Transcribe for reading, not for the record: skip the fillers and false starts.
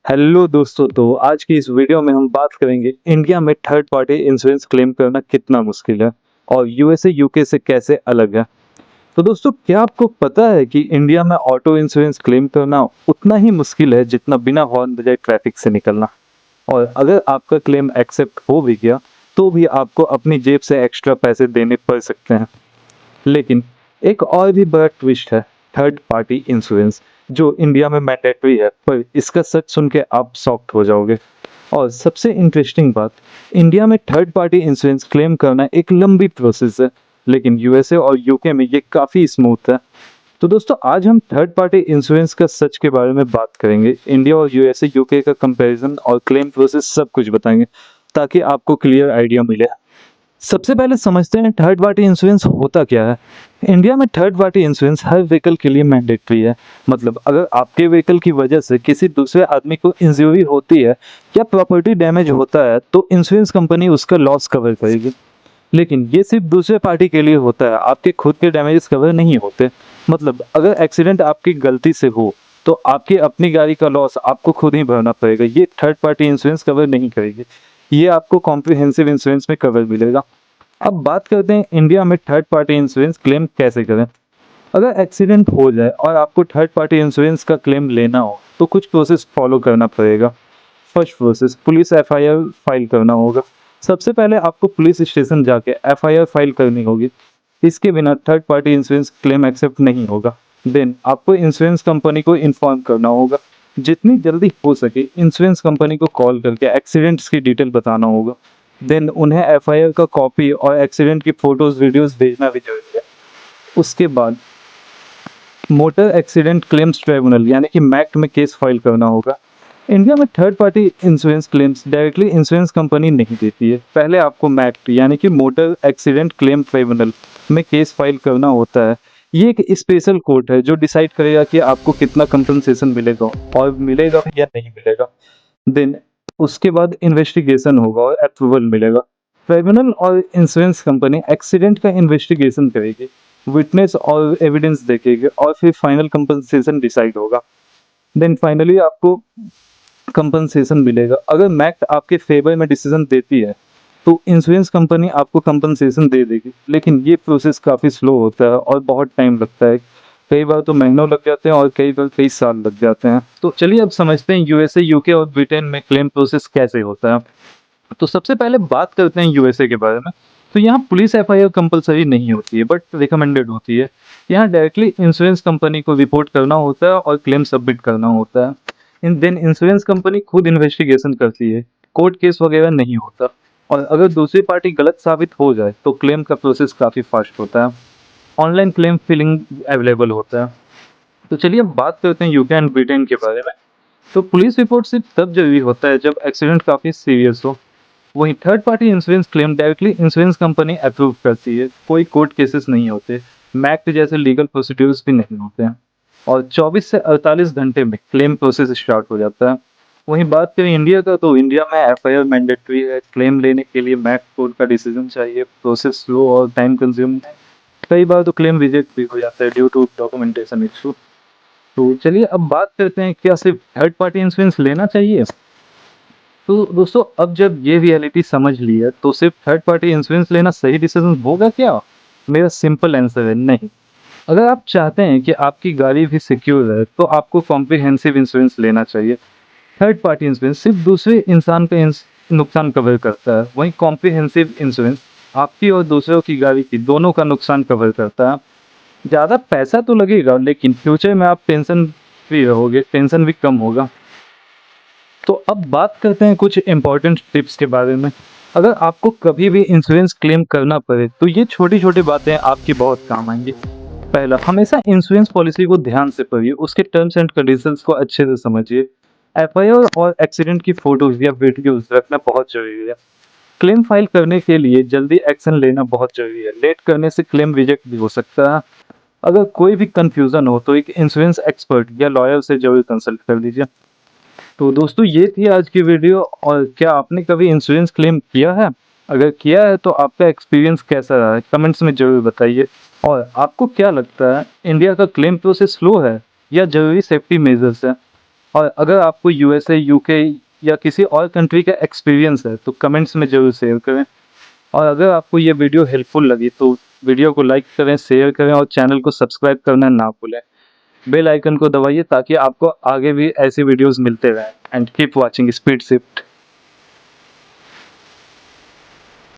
Hello दोस्तों, तो आज की इस वीडियो में हम बात करेंगे इंडिया में थर्ड पार्टी इंश्योरेंस क्लेम करना कितना मुश्किल है और यूएसए यूके से कैसे अलग है। तो दोस्तों, क्या आपको पता है कि इंडिया में ऑटो इंश्योरेंस क्लेम करना उतना ही मुश्किल है जितना बिना हॉर्न बजाए ट्रैफिक से निकलना। और अगर आपका क्लेम एक्सेप्ट हो भी गया तो भी आपको अपनी जेब से एक्स्ट्रा पैसे देने पड़ सकते हैं। लेकिन एक और भी बड़ा ट्विस्ट है थर्ड पार्टी इंश्योरेंस, जो इंडिया में मैंडेटरी है, पर इसका सच सुन के आप शॉक्ड हो जाओगे। और सबसे इंटरेस्टिंग बात, इंडिया में थर्ड पार्टी इंश्योरेंस क्लेम करना एक लंबी प्रोसेस है, लेकिन यूएसए और यूके में ये काफ़ी स्मूथ है। तो दोस्तों, आज हम थर्ड पार्टी इंश्योरेंस का सच के बारे में बात करेंगे। इंडिया और यूएसए यूके का कंपैरिजन और क्लेम प्रोसेस सब कुछ बताएंगे, ताकि आपको क्लियर आइडिया मिले। सबसे पहले समझते हैं थर्ड पार्टी इंश्योरेंस होता क्या है। इंडिया में थर्ड पार्टी इंश्योरेंस हर व्हीकल के लिए मैंडेटरी है। मतलब अगर आपके व्हीकल की वजह से किसी दूसरे आदमी को इंजरी होती है या प्रॉपर्टी डैमेज होता है तो इंश्योरेंस कंपनी उसका लॉस कवर करेगी। लेकिन ये सिर्फ दूसरे पार्टी के लिए होता है, आपके खुद के डैमेजेस कवर नहीं होते। मतलब अगर एक्सीडेंट आपकी गलती से हो तो आपकी अपनी गाड़ी का लॉस आपको खुद ही भरना पड़ेगा, ये थर्ड पार्टी इंश्योरेंस कवर नहीं करेगी। ये आपको कॉम्प्रिहेंसिव इंश्योरेंस में कवर मिलेगा। अब बात करते हैं इंडिया में थर्ड पार्टी इंश्योरेंस क्लेम कैसे करें। अगर एक्सीडेंट हो जाए और आपको थर्ड पार्टी इंश्योरेंस का क्लेम लेना हो तो कुछ प्रोसेस फॉलो करना पड़ेगा। First process, police FIR file करना होगा। सबसे पहले आपको पुलिस स्टेशन जाके एफआईआर फाइल करनी होगी। इसके बिना third party insurance claim accept नहीं होगा। देन आपको इंश्योरेंस कंपनी को इन्फॉर्म करना होगा। जितनी जल्दी हो सके इंश्योरेंस कंपनी को कॉल करके एक्सीडेंट्स की डिटेल बताना होगा। देन उन्हें एफआईआर का कॉपी और एक्सीडेंट की फोटोज वीडियोस भेजना भी जरूरी है। उसके बाद मोटर एक्सीडेंट क्लेम्स ट्राइब्यूनल यानी कि मैक्ट में केस फाइल करना होगा। इंडिया में third party insurance claims directly insurance company नहीं देती है। पहले आपको मैक्ट यानी कि मोटर एक्सीडेंट क्लेम ट्राइब्यूनल में केस फाइल करना होता है। ये एक स्पेशल कोर्ट है जो डिसाइड करेगा कि आपको कितना कंपनसेशन मिलेगा और मिलेगा या नहीं मिलेगा। देन उसके बाद इन्वेस्टिगेशन होगा और अप्रूवल मिलेगा। ट्राइब्यूनल और इंश्योरेंस कंपनी एक्सीडेंट का इन्वेस्टिगेशन करेगी, विटनेस और एविडेंस देखेगी और फिर फाइनल कंपनसेशन डिसाइड होगा। देन फाइनली आपको कंपनसेशन मिलेगा। अगर मैक्ट आपके फेवर में डिसीजन देती है तो इंश्योरेंस कंपनी आपको कंपनसेशन दे देगी, लेकिन ये प्रोसेस काफ़ी स्लो होता है और बहुत टाइम लगता है। कई बार तो महीनों लग जाते हैं और कई बार कई साल लग जाते हैं। तो चलिए अब समझते हैं यूएसए यूके और ब्रिटेन में क्लेम प्रोसेस कैसे होता है। तो सबसे पहले बात करते हैं यूएसए के बारे में। तो यहाँ पुलिस एफआईआर कंपलसरी नहीं होती है, बट रिकमेंडेड होती है। यहाँ डायरेक्टली इंश्योरेंस कंपनी को रिपोर्ट करना होता है और क्लेम सबमिट करना होता है। इन देन इंश्योरेंस कंपनी खुद इन्वेस्टिगेशन करती है, कोर्ट केस वगैरह नहीं होता। और अगर दूसरी पार्टी गलत साबित हो जाए तो क्लेम का प्रोसेस काफ़ी फास्ट होता है। ऑनलाइन क्लेम फिलिंग अवेलेबल होता है। तो चलिए अब बात करते हैं यूके एंड ब्रिटेन के बारे में। तो पुलिस रिपोर्ट सिर्फ तब जरूरी होता है जब एक्सीडेंट काफ़ी सीरियस हो। वहीं third party insurance claim directly insurance company approve करती है, कोई कोर्ट केसेस नहीं होते, मैक्ट जैसे लीगल प्रोसीड्यूर्स भी नहीं होते हैं। और 24 से 48 घंटे में क्लेम प्रोसेस स्टार्ट हो जाता है। वहीं बात करें इंडिया का, तो इंडिया में एफआईआर मैंडेटरी है। क्लेम लेने के लिए मैक्ट कोर्ट का डिसीजन चाहिए। प्रोसेस स्लो और टाइम कंज्यूमिंग है। कई बार तो क्लेम रिजेक्ट भी हो जाता है ड्यू टू डॉक्यूमेंटेशन इशू। तो चलिए अब बात करते हैं, क्या सिर्फ थर्ड पार्टी इंश्योरेंस लेना चाहिए। तो दोस्तों, अब जब ये रियलिटी समझ ली है तो सिर्फ थर्ड पार्टी इंश्योरेंस लेना सही डिसीजन होगा क्या? मेरा सिंपल आंसर है नहीं। अगर आप चाहते हैं कि आपकी गाड़ी भी सिक्योर है तो आपको कॉम्प्रिहेंसिव इंश्योरेंस लेना चाहिए। थर्ड पार्टी इंश्योरेंस सिर्फ दूसरे इंसान का नुकसान कवर करता है, वहीं कॉम्प्रिहेंसिव इंश्योरेंस आपकी और दूसरों की गाड़ी की दोनों का नुकसान कवर करता है। ज़्यादा पैसा तो लगेगा, लेकिन फ्यूचर में आप टेंशन फ्री रहोगे, टेंशन भी कम होगा। तो अब बात करते हैं कुछ इंपॉर्टेंट टिप्स के बारे में। अगर आपको कभी भी इंश्योरेंस क्लेम करना पड़े तो ये छोटी छोटी बातें आपकी बहुत काम आएंगी। पहला, हमेशा इंश्योरेंस पॉलिसी को ध्यान से पढ़िए, उसके टर्म्स एंड कंडीशंस को अच्छे से समझिए। एफआईआर और एक्सीडेंट की फोटोज या वीडियोज रखना बहुत जरूरी है। क्लेम फाइल करने के लिए जल्दी एक्शन लेना बहुत जरूरी है, लेट करने से क्लेम रिजेक्ट भी हो सकता है। अगर कोई भी कंफ्यूजन हो तो एक इंश्योरेंस एक्सपर्ट या लॉयर से जरूर कंसल्ट कर लीजिए। तो दोस्तों, ये थी आज की वीडियो। और क्या आपने कभी इंश्योरेंस क्लेम किया है? अगर किया है तो आपका एक्सपीरियंस कैसा रहा है, कमेंट्स में ज़रूर बताइए। और आपको क्या लगता है, इंडिया का क्लेम प्रोसेस स्लो है या ज़रूरी सेफ्टी मेजर्स है? और अगर आपको यूएसए, यूके या किसी और कंट्री का एक्सपीरियंस है तो कमेंट्स में ज़रूर शेयर करें। और अगर आपको ये वीडियो हेल्पफुल लगी तो वीडियो को लाइक करें, शेयर करें और चैनल को सब्सक्राइब करना ना भूलें। बेल आइकन को दबाइए ताकि आपको आगे भी ऐसी वीडियोस मिलते रहें। And keep watching speed shift.